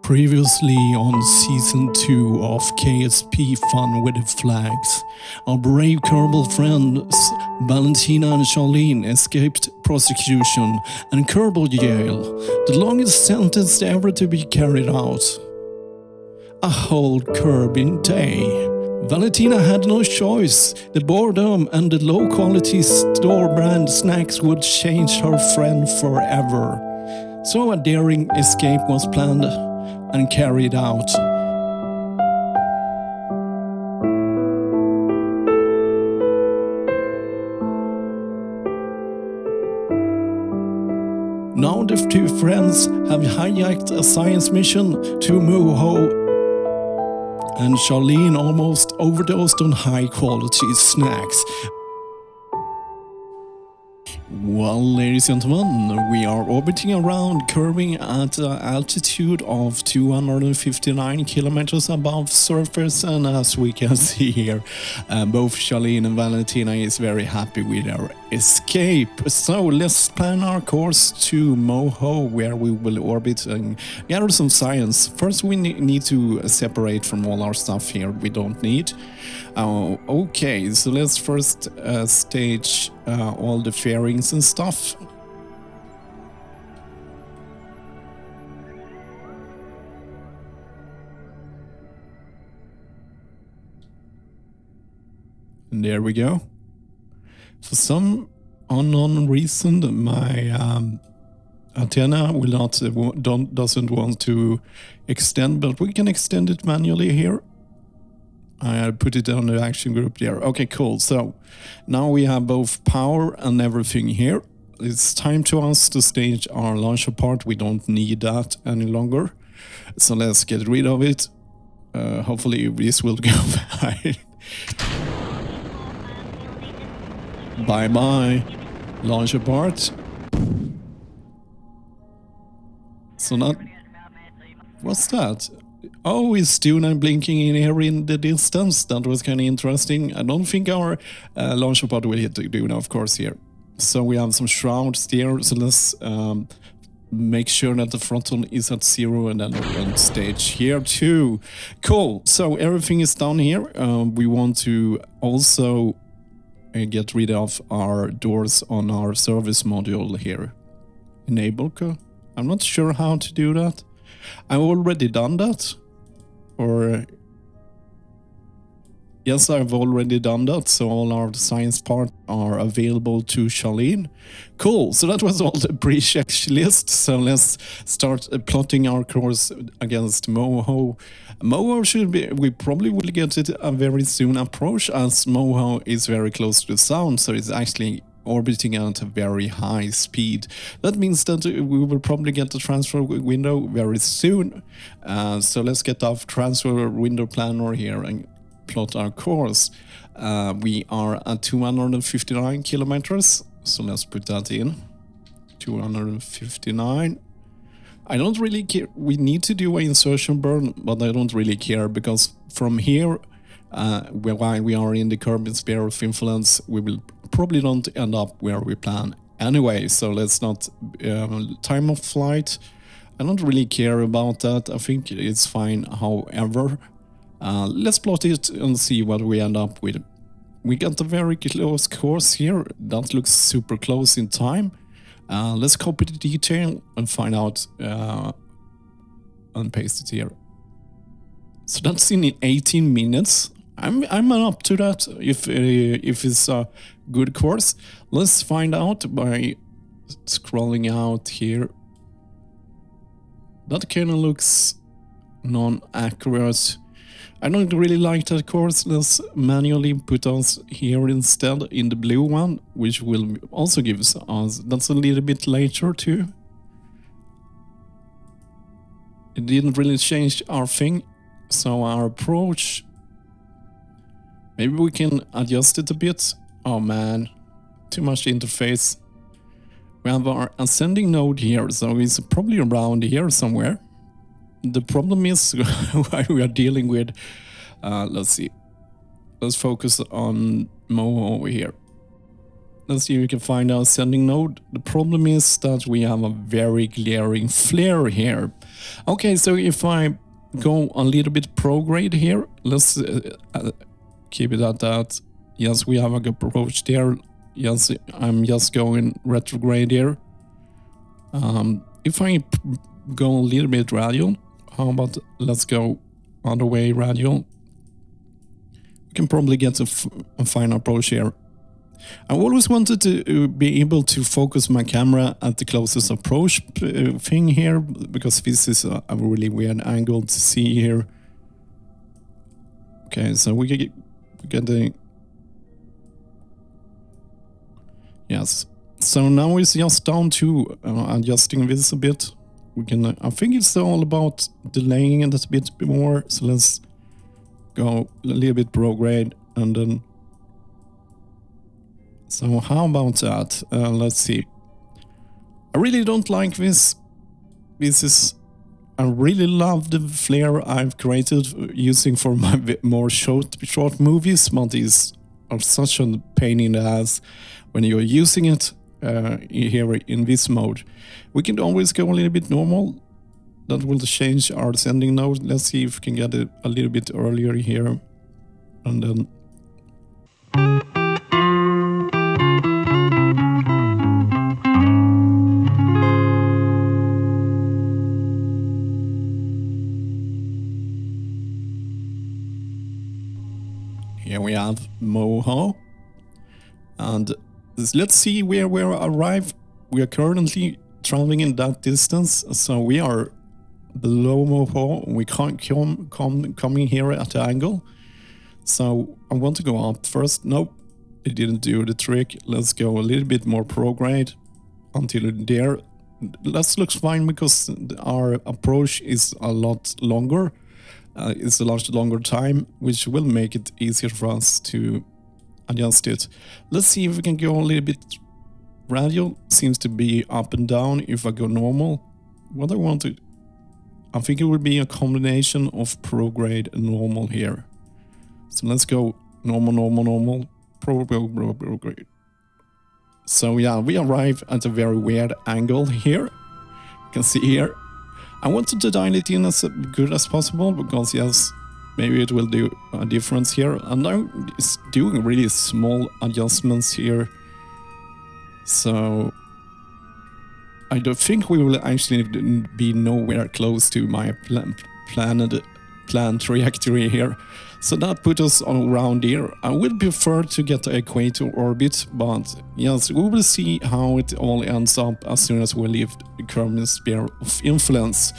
Previously on Season 2 of KSP Fun with the Flags, our brave Kerbal friends Valentina and Charlene escaped prosecution and Kerbal jail, the longest sentence ever to be carried out. A whole Kerbin day. Valentina had no choice. The boredom and the low-quality store-brand snacks would change her friend forever. So a daring escape was planned and carried out. Now the two friends have hijacked a science mission to Moho, and Charlene almost overdosed on high-quality snacks. Well, ladies and gentlemen, we are orbiting around, curving at an altitude of 259 kilometers above surface, and as we can see here, both Charlene and Valentina is very happy with their escape. So let's plan our course to Moho, where we will orbit and gather some science. First, we need to separate from all our stuff here we don't need. Okay, so let's first stage all the fairings and stuff. And there we go. For some unknown reason, my antenna doesn't want to extend, but we can extend it manually here. I put it on the action group there. Okay, cool. So now we have both power and everything here. It's time to us to stage our launcher part. We don't need that any longer. So let's get rid of it. Hopefully this will go by. Bye-bye, launcher part. So not... What's that? Oh, it's Tuna blinking in here in the distance. That was kind of interesting. I don't think our launcher pod will hit the Duna, of course, here. So we have some shrouds there. So let's make sure that the throttle is at 0 and then on stage here too. Cool. So everything is down here. We want to also get rid of our doors on our service module here. Enable. I'm not sure how to do that. I've already done that, or yes, I've already done that, so all our science parts are available to Charlene. Cool, so that was all the pre-checklist, so let's start plotting our course against Moho. Moho should be, we probably will get it a very soon approach, as Moho is very close to the sound, so it's actually orbiting at a very high speed. That means that we will probably get the transfer window very soon. So let's get our transfer window planner here and plot our course. We are at 259 kilometers, so let's put that in. 259. I don't really care. We need to do an insertion burn, but I don't really care, because from here, while we are in the Kerbal sphere of influence, we will probably don't end up where we plan anyway. So let's not time of flight. I don't really care about that. I think it's fine. However, let's plot it and see what we end up with. We got a very close course here. That looks super close in time. Let's copy the detail and find out and paste it here. So that's in 18 minutes. I'm up to that if it's a good course. Let's find out by scrolling out here. That kind of looks non-accurate. I don't really like that course. Let's manually put us here instead in the blue one, which will also give us, that's a little bit later too. It didn't really change our thing, so our approach, maybe we can adjust it a bit. Oh man, too much interface. We have our ascending node here, so it's probably around here somewhere. The problem is what we are dealing with. Let's see. Let's focus on Moho over here. let's see if we can find our sending node. The problem is that we have a very glaring flare here. Okay, so if I go a little bit prograde here, let's keep it at that. Yes, we have a good approach there. Yes, I'm just going retrograde here. If I go a little bit radial, how about let's go other way radial? We can probably get a fine approach here. I always wanted to be able to focus my camera at the closest approach thing here, because this is a really weird angle to see here. Okay, so we get the... Yes. So now it's just down to adjusting this a bit. We can, I think it's all about delaying it a bit more. So let's go a little bit prograde and then. So how about that? Let's see. I really don't like this. I really love the flare I've created using for my more short movies, but these are such a pain in the ass when you're using it. Here in this mode, we can always go a little bit normal. That will change our sending node. Let's see if we can get it a little bit earlier here, and then here we have Moho, and let's see where we arrive. We are currently traveling in that distance, so we are below Moho. We can't coming here at the angle. So I want to go up first. Nope, it didn't do the trick. Let's go a little bit more prograde until there. That looks fine because our approach is a lot longer. It's a lot longer time, which will make it easier for us to adjust it. Let's see if we can go a little bit radial. Seems to be up and down if I go normal. What I think it would be a combination of prograde and normal here. So let's go normal, prograde. So yeah, we arrive at a very weird angle here. You can see here. I wanted to dial it in as good as possible because yes, maybe it will do a difference here. And I'm doing really small adjustments here. So I don't think we will actually be nowhere close to my planned trajectory here. So that put us on around here. I would prefer to get the equator orbit, but yes, we will see how it all ends up as soon as we leave the Kerbal sphere of influence.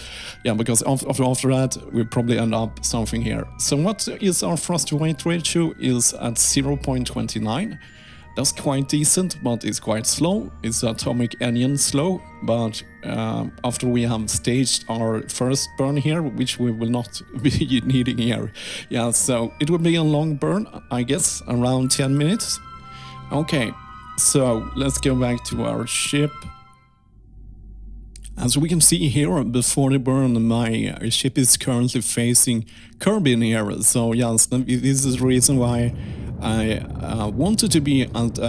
Yeah, because after that, we'll probably end up something here. So what is our thrust to weight ratio is at 0.29. That's quite decent, but it's quite slow. It's atomic engine slow, but after we have staged our first burn here, which we will not be needing here. Yeah, so it will be a long burn, I guess, around 10 minutes. Okay, so let's go back to our ship. As we can see here, before the burn, my ship is currently facing Kerbal here. So yes, this is the reason why I wanted to be at a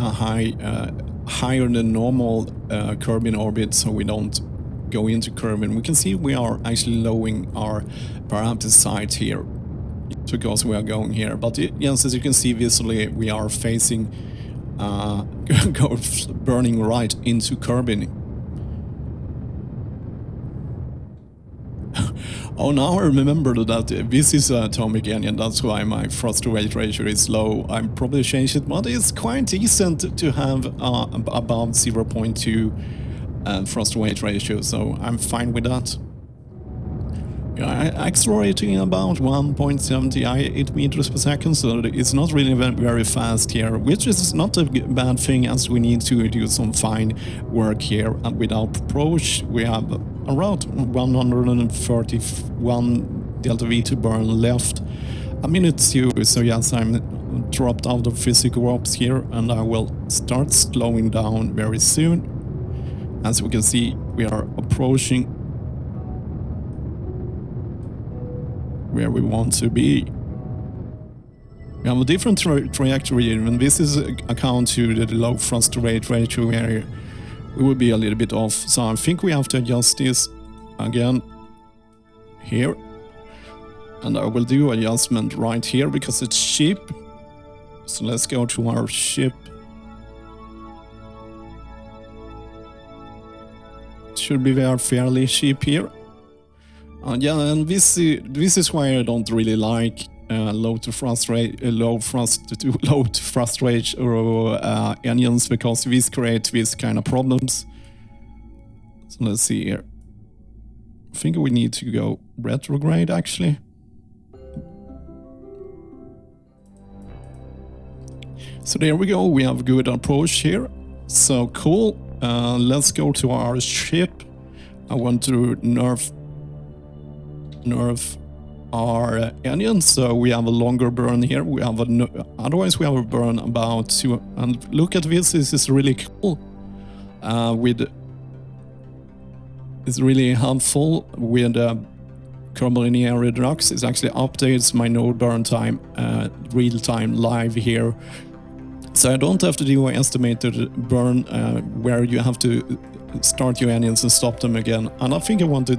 higher than normal Kerbal orbit, so we don't go into Kerbal. We can see we are actually lowering our parameter side here because we are going here. But yes, as you can see visually, we are facing burning right into Kerbal. Oh, now I remember that this is an atomic engine, that's why my thrust to weight ratio is low. I probably changed it, but it's quite decent to have above 0.2 thrust to weight ratio, so I'm fine with that. Accelerating about 1.78 meters per second, so it's not really very fast here, which is not a bad thing as we need to do some fine work here. And with our approach, we have around 131 delta V to burn left. A minute to, so yes, I'm dropped out of physical ops here, and I will start slowing down very soon. As we can see, we are approaching where we want to be. We have a different trajectory, and this is account to the low thrust to weight ratio where we will be a little bit off. So I think we have to adjust this again here. And I will do adjustment right here because it's cheap. So let's go to our ship. It should be very fairly cheap here. Yeah, and this is why I don't really like low to thrust rate or engines, because these create these kind of problems. So let's see here. I think we need to go retrograde actually. So there we go, we have a good approach here. So cool, let's go to our ship. I want to nerf our engine, so we have a longer burn here. We have otherwise we have a burn about 2, and look at this is really cool. It's really helpful with Kerbal linear redux. It actually updates my node burn time real time live here. So I don't have to do an estimated burn where you have to start your engines and stop them again. And I think I want to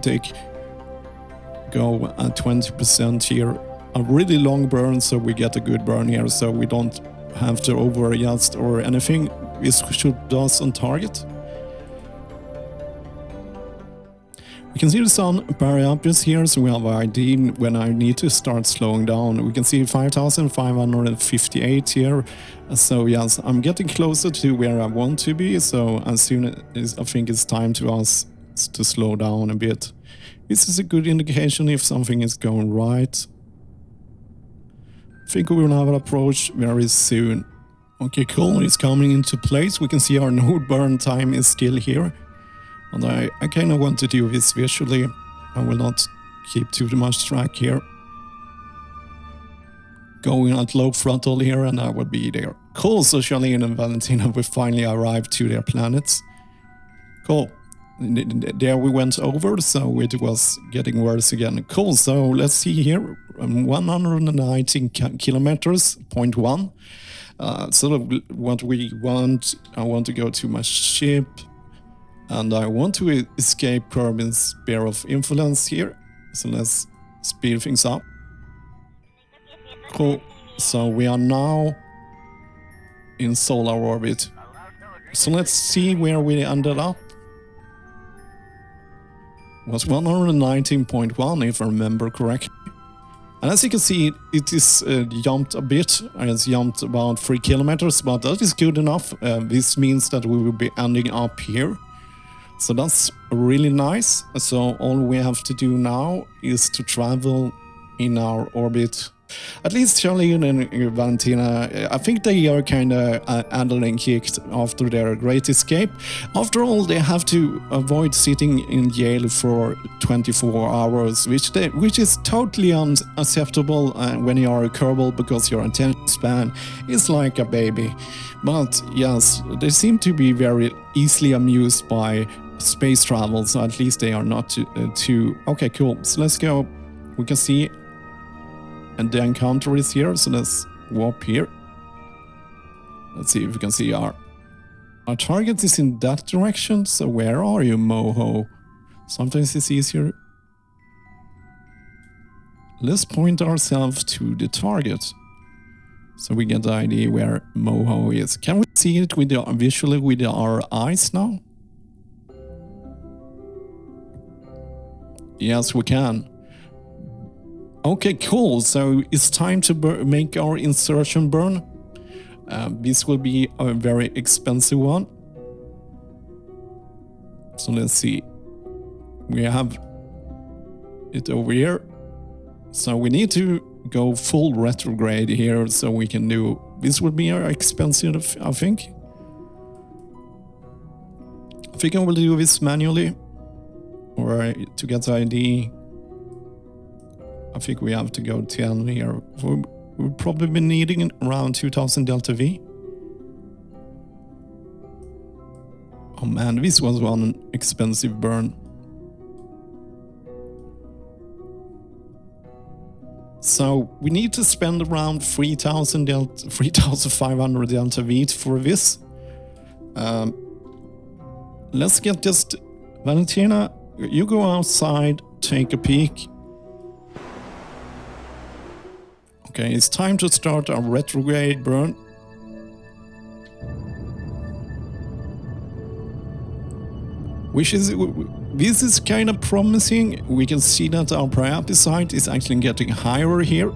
go at 20% here. A really long burn, so we get a good burn here, so we don't have to over adjust or anything. This should do us on target. We can see the sun parameters here, so we have an ID when I need to start slowing down. We can see 5,558 here. So yes, I'm getting closer to where I want to be, so as soon as I think it's time to us to slow down a bit. This is a good indication if something is going right. I think we will have an approach very soon. Okay, cool, it's coming into place. We can see our node burn time is still here. And I kind of want to do this visually. I will not keep too much track here. Going at low throttle here, and I will be there. Cool, so Charlene and Valentina will finally arrive to their planets. Cool. There we went over, so it was getting worse again. Cool, so let's see here. 119 kilometers, 0.1. Sort of what we want. I want to go to my ship. And I want to escape Kerbal sphere of influence here. So let's speed things up. Cool. So we are now in solar orbit. So let's see where we ended up. It was 119.1 if I remember correctly. And as you can see, it is jumped a bit. It's jumped about 3 kilometers, but that is good enough. This means that we will be ending up here. So that's really nice. So all we have to do now is to travel in our orbit. At least Charlene and Valentina, I think they are kind of adrenaline kicked after their great escape. After all, they have to avoid sitting in jail for 24 hours, which is totally unacceptable when you are a Kerbal, because your attention span is like a baby. But yes, they seem to be very easily amused by space travel, so at least they are not too... Okay, cool. So let's go. We can see, and the encounter is here, so let's warp here. Let's see if we can see our target is in that direction. So where are you, Moho? Sometimes it's easier. Let's point ourselves to the target, so we get the idea where Moho is. Can we see it with visually with our eyes now? Yes, we can. Okay, cool. So it's time to make our insertion burn. This will be a very expensive one. So let's see. We have it over here. So we need to go full retrograde here, so we can do... This would be expensive, I think. I think I will do this manually. Or to get the ID, I think we have to go 10 here. We'll probably be needing around 2000 delta V. Oh man, this was one expensive burn. So we need to spend around 3,500 delta V for this. Let's get just... Valentina, you go outside, take a peek. Okay, it's time to start our retrograde burn. This is kind of promising. We can see that our priority site is actually getting higher here.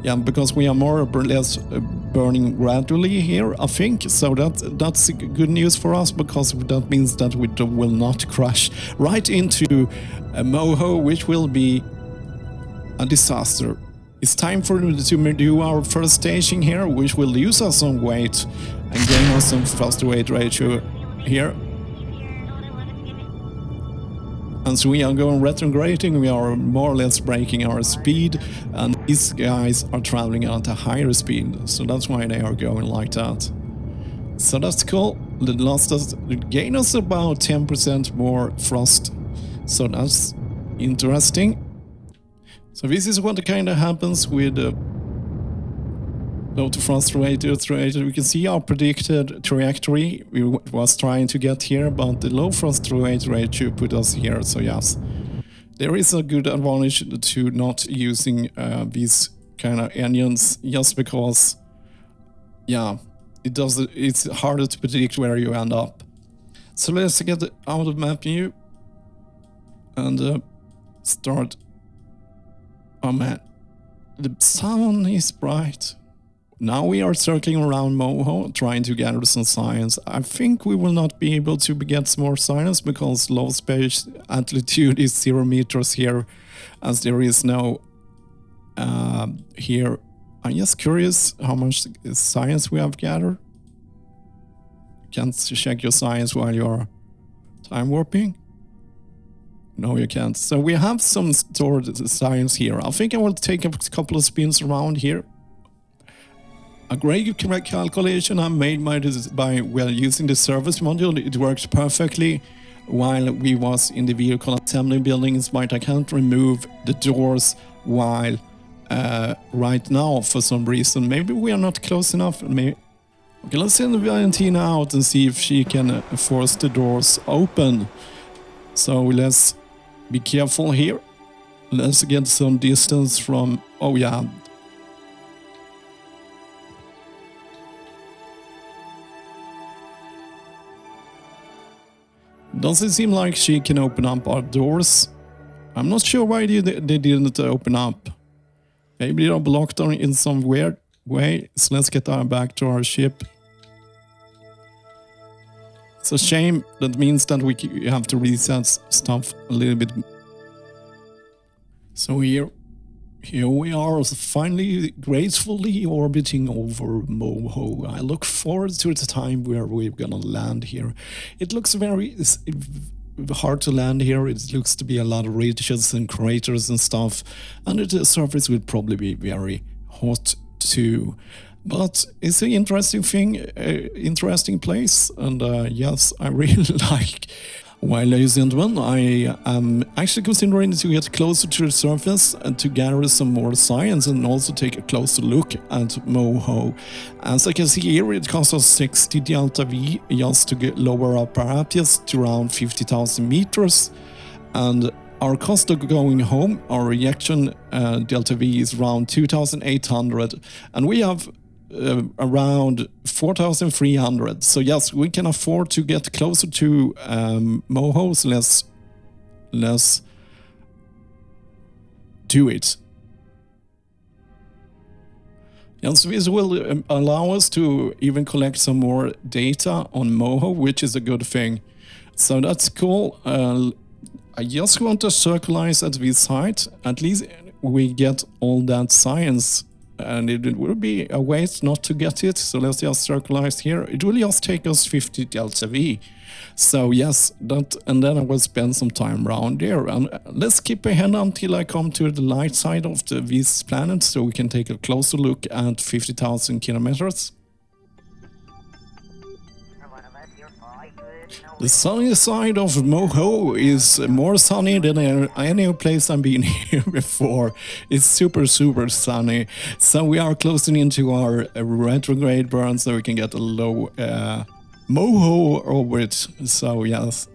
Yeah, because we are more or less burning gradually here, I think. So that's good news for us, because that means that we will not crash right into a Moho, which will be a disaster. It's time for to do our first staging here, which will use us some weight and gain us some thrust to weight ratio here. And so we are going retrograding, we are more or less breaking our speed, and these guys are traveling at a higher speed, so that's why they are going like that. So that's cool. It gained us about 10% more thrust, so that's interesting. So this is what kind of happens with low to thrust rate. We can see our predicted trajectory we was trying to get here, but the low thrust rate ratio put us here. So yes, there is a good advantage to not using these kind of engines, just because, yeah, it's harder to predict where you end up. So let's get out of map view and start. Oh man, the sun is bright. Now we are circling around Moho, trying to gather some science. I think we will not be able to get some more science, because low space altitude is 0 meters here, as there is no here. I'm just curious how much science we have gathered. You can't check your science while you're time warping. No, you can't. So we have some stored science here. I think I will take a couple of spins around here. A great calculation I made by using the service module. It worked perfectly while we was in the vehicle assembly buildings, but I can't remove the doors while right now for some reason. Maybe we are not close enough. Maybe. Okay, let's send Valentina out and see if she can force the doors open. So let's be careful here. Let's get some distance from... Oh yeah. Doesn't seem like she can open up our doors. I'm not sure why they didn't open up. Maybe they're blocked in some weird way. So let's get back to our ship. It's a shame. That means that we have to reset stuff a little bit. So here we are, finally gracefully orbiting over Moho. I look forward to the time where we're gonna land here. It looks very hard to land here. It looks to be a lot of ridges and craters and stuff, and the surface will probably be very hot too. But it's an interesting thing, interesting place, and yes, I really like. Well, ladies and gentlemen, I am actually considering to get closer to the surface and to gather some more science, and also take a closer look at Moho. As I can see here, it costs us 60 delta V just to lower our parapetus to around 50,000 meters, and our cost of going home, our reaction delta V is around 2,800, and we have around 4,300. So yes, we can afford to get closer to Moho, so let's do it. Yes, this will allow us to even collect some more data on Moho, which is a good thing. So that's cool. I just want to circularize at this site. At least we get all that science. And it will be a waste not to get it, so let's just circularize here. It will just take us 50 delta V. So yes, and then I will spend some time around there. And let's skip ahead until I come to the light side of this planet, so we can take a closer look at 50,000 kilometers. The sunny side of Moho is more sunny than any place I've been here before. It's super sunny. So we are closing into our retrograde burn so we can get a low Moho orbit. So yes.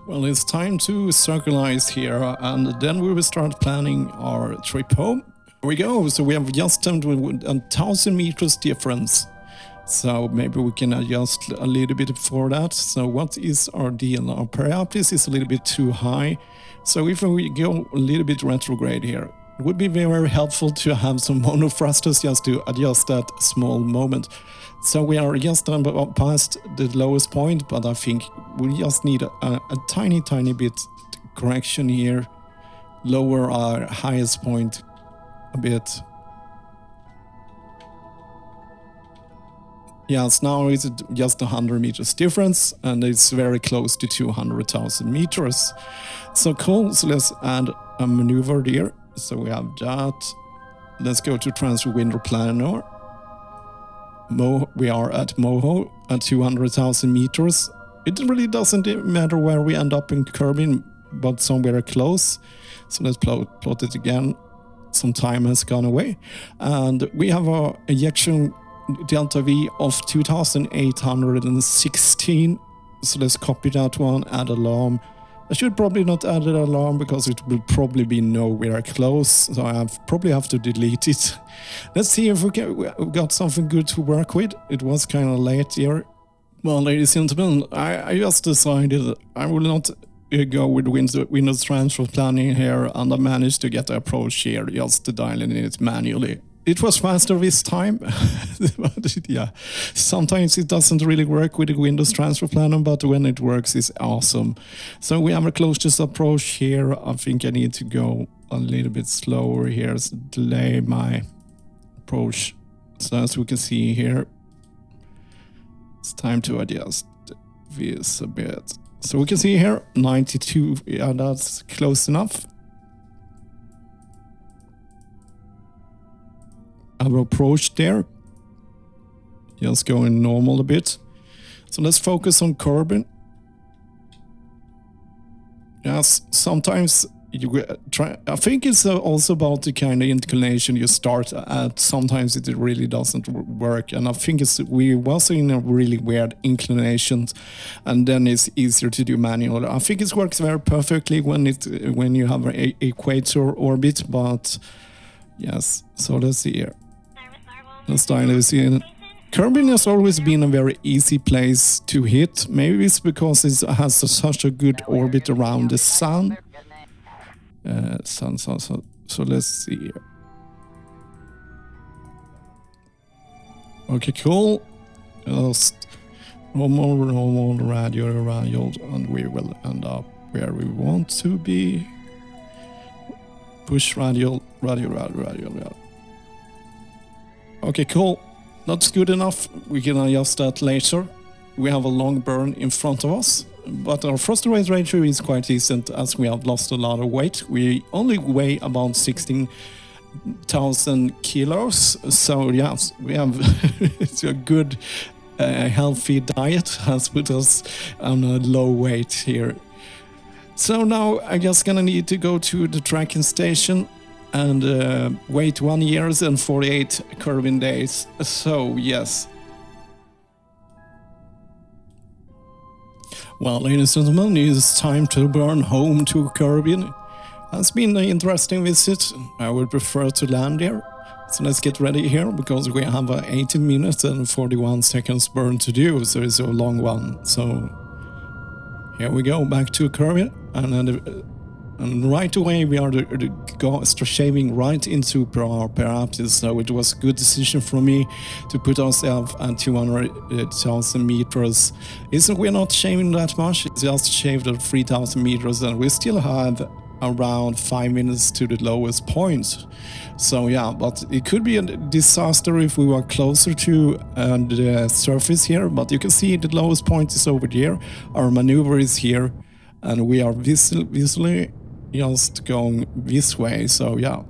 Well, it's time to circularize here, and then we will start planning our trip home. Here we go. So we have just 1,000 meters difference. So maybe we can adjust a little bit for that. So what is our deal? Our periapsis is a little bit too high. So if we go a little bit retrograde here, it would be very helpful to have some mono thrusters just to adjust that small moment. So we are just past the lowest point, but I think we just need a tiny bit correction here. Lower our highest point a bit. Yes, now it's just 100 meters difference, and it's very close to 200,000 meters. So cool, so let's add a maneuver there. So we have that. Let's go to transfer window planner. We are at Moho at 200,000 meters. It really doesn't matter where we end up in Kerbal, but somewhere close. So let's plot it again. Some time has gone away. And we have a ejection delta V of 2,816. So let's copy that one, add alarm. I should probably not add an alarm because it will probably be nowhere close. So I probably have to delete it. Let's see if we got something good to work with. It was kind of late here. Well, ladies and gentlemen, I just decided I will not go with Windows transfer planning here, and I managed to get the approach here just dialing it manually. It was faster this time, but yeah, sometimes it doesn't really work with the Windows Transfer Planner, but when it works, it's awesome. So we have a closest approach here. I think I need to go a little bit slower here, so delay my approach. So as we can see here, it's time to adjust this a bit. So we can see here, 92, yeah, that's close enough. Our approach there, just going normal a bit. So let's focus on Kerbal. Yes, sometimes you try. I think it's also about the kind of inclination you start at. Sometimes it really doesn't work, and I think we was in a really weird inclination, and then it's easier to do manual. I think it works very perfectly when you have an equator orbit, but yes. So let's see here. Let's dial this in. Kerbal has always been a very easy place to hit. Maybe it's because it has such a good orbit around the sun. So let's see here. Okay, cool. Just normal radial, and we will end up where we want to be. Push radial. Okay, cool. That's good enough. We can adjust that later. We have a long burn in front of us, but our thrust to weight ratio is quite decent as we have lost a lot of weight. We only weigh about 16,000 kilos. So yes, we have it's a good, healthy diet has put us on a low weight here. So now I'm just gonna need to go to the tracking station and wait 1 year and 48 Kerbal days. So yes. Well, ladies and gentlemen, it's time to burn home to Kerbal. It's been an interesting visit. I would prefer to land here. So let's get ready here because we have 18 minutes and 41 seconds burn to do. So it's a long one. So here we go, back to Kerbal, and right away we are shaving right into our periapsis. So it was a good decision for me to put ourselves at 200,000 meters. We're not shaving that much, it's just shaved at 3,000 meters, and we still have around 5 minutes to the lowest point. So yeah, but it could be a disaster if we were closer to the surface here, but you can see the lowest point is over there. Our maneuver is here, and we are visually just going this way. So yeah,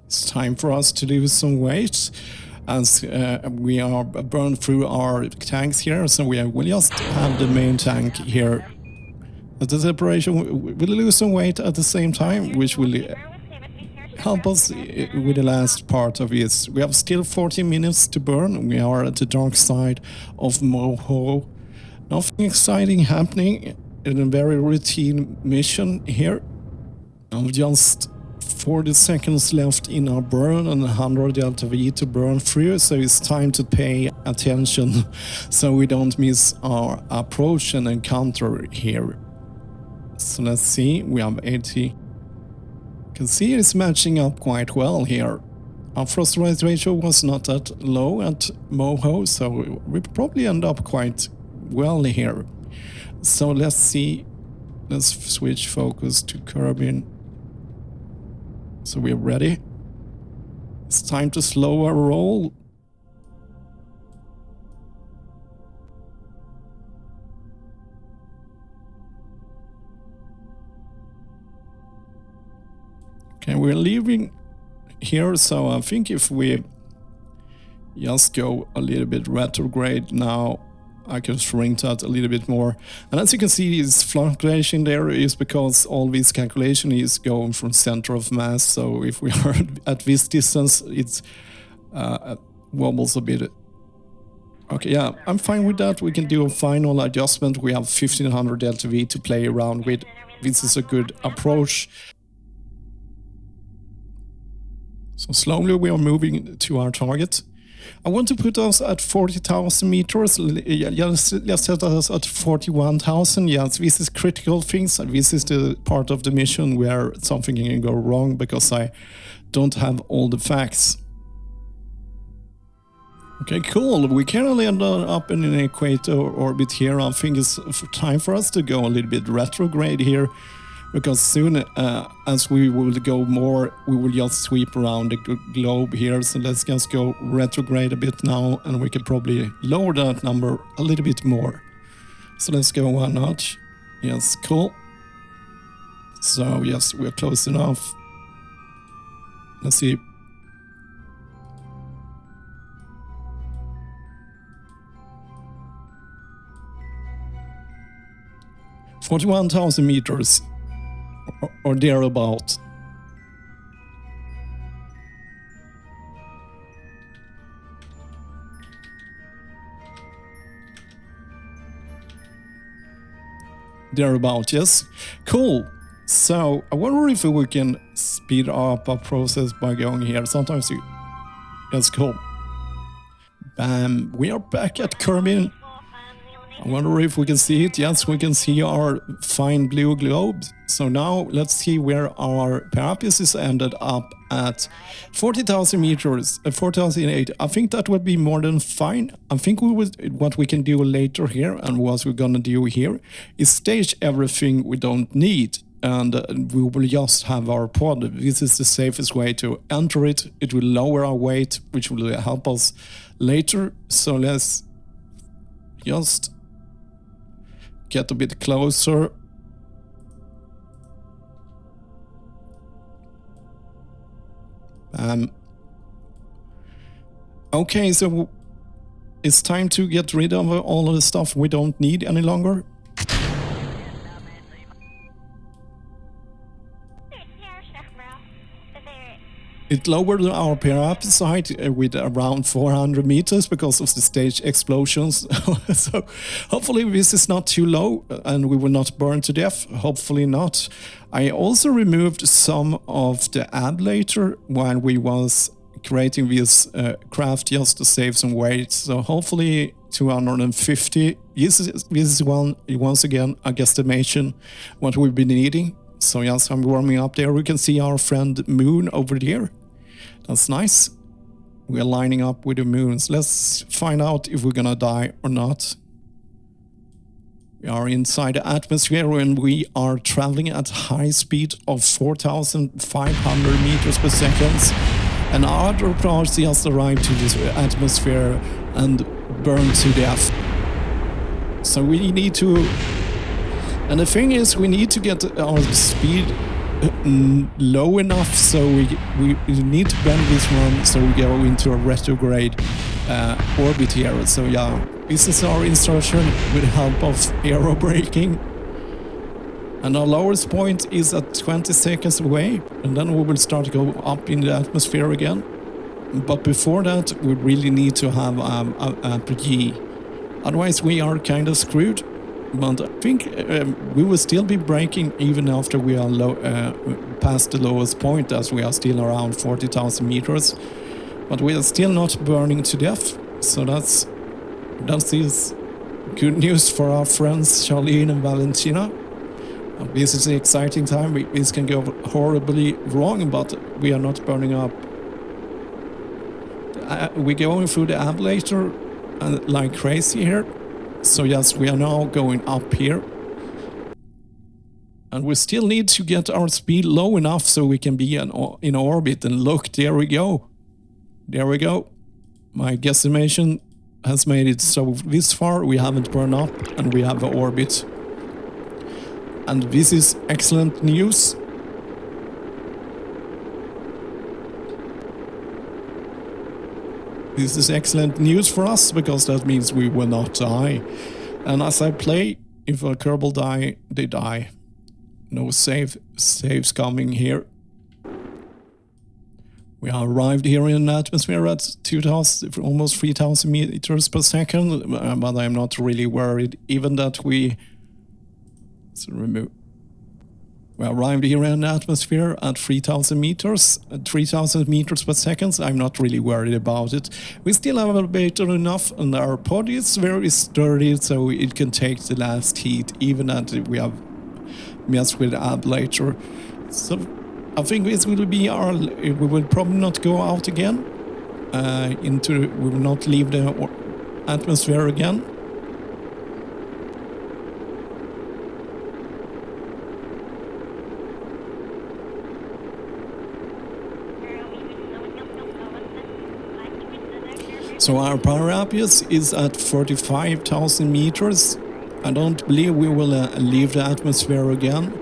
it's time for us to lose some weight. as we are burned through our tanks here, so we will just have the main tank here. At the separation, we'll lose some weight at the same time, which will help us with the last part of this. We have still 40 minutes to burn. We are at the dark side of Moho. Nothing exciting happening in a very routine mission here. Now just 40 seconds left in our burn and 100 delta V to burn through, so it's time to pay attention so we don't miss our approach and encounter here. So let's see, we have 80. You can see it's matching up quite well here. Our thrust rate ratio was not that low at Moho, so we probably end up quite well here. So let's see, let's switch focus to Kerbal. So we're ready. It's time to slow our roll. Okay, we're leaving here, so I think if we just go a little bit retrograde now, I can shrink that a little bit more. And as you can see, this fluctuation there is because all this calculation is going from center of mass. So if we are at this distance, it's wobbles a bit. Okay, yeah, I'm fine with that. We can do a final adjustment. We have 1500 delta V to play around with. This is a good approach. So slowly we are moving to our target. I want to put us at 40,000 meters. Let's set us at 41,000. Yes, this is critical things. This is the part of the mission where something can go wrong because I don't have all the facts. Okay, cool. We currently end up in an equator orbit here. I think it's time for us to go a little bit retrograde here, because soon as we will go more, we will just sweep around the globe here. So let's just go retrograde a bit now, and we can probably lower that number a little bit more. So let's go one notch. Yes, cool. So yes, we're close enough. Let's see. $41,000 meters. Or thereabout. Thereabout, yes. Cool. So I wonder if we can speed up our process by going here. Sometimes you... That's cool. Bam. We are back at Kerbal. I wonder if we can see it. Yes, we can see our fine blue globe. So now let's see where our paralysis ended up at 40,000 meters, 4,008. I think that would be more than fine. I think what we can do later here, and what we're gonna do here, is stage everything we don't need. And we will just have our pod. This is the safest way to enter it. It will lower our weight, which will help us later. So let's just get a bit closer. Okay, so it's time to get rid of all of the stuff we don't need any longer. It lowered our parapet height with around 400 meters because of the stage explosions. So hopefully this is not too low and we will not burn to death. Hopefully not. I also removed some of the ablator while we was creating this craft just to save some weight. So hopefully 250. This is once again a guesstimation what we've been needing. So yes, I'm warming up there. We can see our friend Moon over there. That's nice. We're lining up with the moons. Let's find out if we're gonna die or not. We are inside the atmosphere and we are traveling at high speed of 4,500 meters per second. And our other parts just arrived to this atmosphere and burned to death. So we need to... And the thing is, we need to get our speed low enough, so we need to bend this one so we go into a retrograde orbit here. So yeah, this is our insertion with the help of aero braking. And our lowest point is at 20 seconds away, and then we will start to go up in the atmosphere again. But before that, we really need to have a PG. Otherwise, we are kind of screwed. But I think we will still be braking even after we are past the lowest point, as we are still around 40,000 meters. But we are still not burning to death. So that's good news for our friends Charlene and Valentina. This is an exciting time. This can go horribly wrong, but we are not burning up. We're going through the ablator like crazy here. So yes, we are now going up here. And we still need to get our speed low enough so we can be in orbit. And look, there we go. There we go. My guesstimation has made it so this far. We haven't burned up and we have an orbit. And this is excellent news. This is excellent news for us, because that means we will not die. And as I play, if a Kerbal die, they die. No saves coming here. We have arrived here in the atmosphere at 2,000, almost 3,000 meters per second, but I'm not really worried, even that we... We arrived here in the atmosphere at 3,000 meters, 3,000 meters per second. I'm not really worried about it. We still have elevator enough, and our pod is very sturdy, so it can take the last heat, even that we have messed with the ablator. So I think this will be our... We will probably not go out again. We will not leave the atmosphere again. So our power radius is at 45,000 meters. I don't believe we will leave the atmosphere again.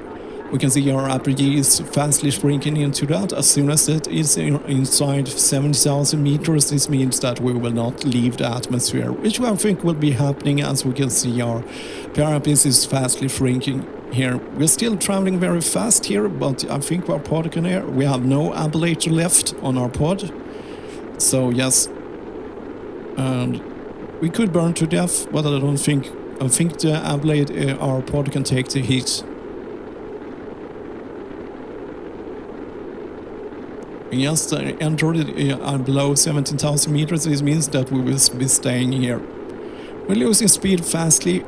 We can see our apogee is fastly shrinking into that. As soon as it is inside 70,000 meters, this means that we will not leave the atmosphere, which I think will be happening. As we can see, our parapet is fastly shrinking here. We're still traveling very fast here, but I think our pod can air. We have no ablator left on our pod. So yes, and we could burn to death, but I don't think... I think the ablator, our pod can take the heat. Yes, I entered below 17,000 meters. This means that we will be staying here. We're losing speed fastly,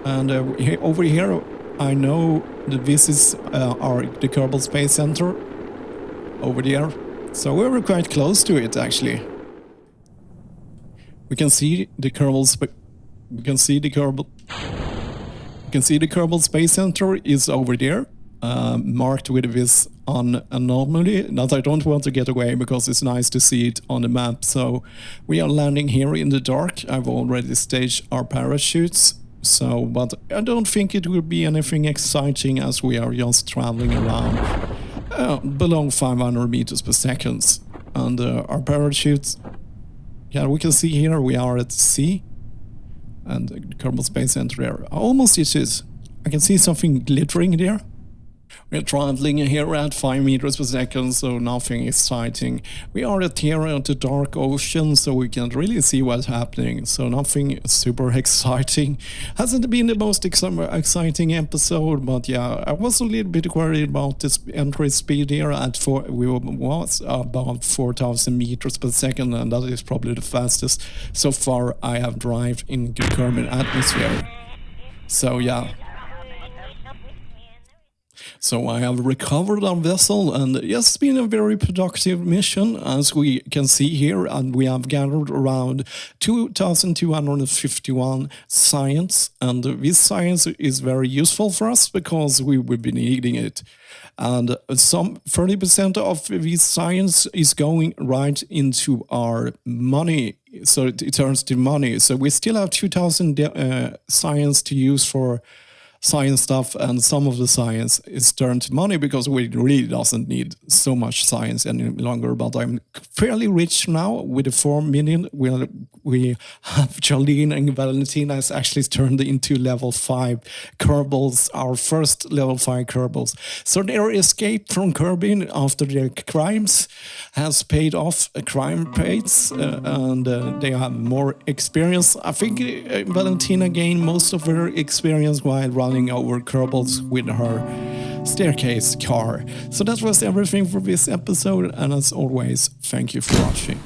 and over here I know that this is the Kerbal Space Center over there. So we were quite close to it, actually. We can see the Kerbal Space Center is over there, marked with this anomaly that I don't want to get away, because it's nice to see it on the map. So we are landing here in the dark. I've already staged our parachutes, but I don't think it will be anything exciting, as we are just traveling around below 500 meters per second. And our parachutes, yeah, we can see here we are at sea. And the Kerbal Space Center there. Almost it is. I can see something glittering there. We're traveling here at 5 meters per second, so nothing exciting. We are here at the dark ocean, so we can't really see what's happening. So nothing super exciting. Hasn't been the most exciting episode, but yeah, I was a little bit worried about this entry speed here at we was about 4,000 meters per second, and that is probably the fastest so far I have driven in the Kerbal atmosphere. So yeah. So I have recovered our vessel, and yes, it's been a very productive mission, as we can see here, and we have gathered around 2,251 science, and this science is very useful for us because we will be needing it. And some 30% of this science is going right into our money, so it turns to money. So we still have 2,000 science to use for science stuff, and some of the science is turned to money because we really doesn't need so much science any longer. But I'm fairly rich now with the 4 million. We have Charlene and Valentina has actually turned into level 5 kerbals, our first level 5 kerbals. So their escape from Kerbin after their crimes has paid off, crime pays, and they have more experience. I think Valentina gained most of her experience while running over kerbals with her staircase car. So that was everything for this episode, and as always, thank you for watching.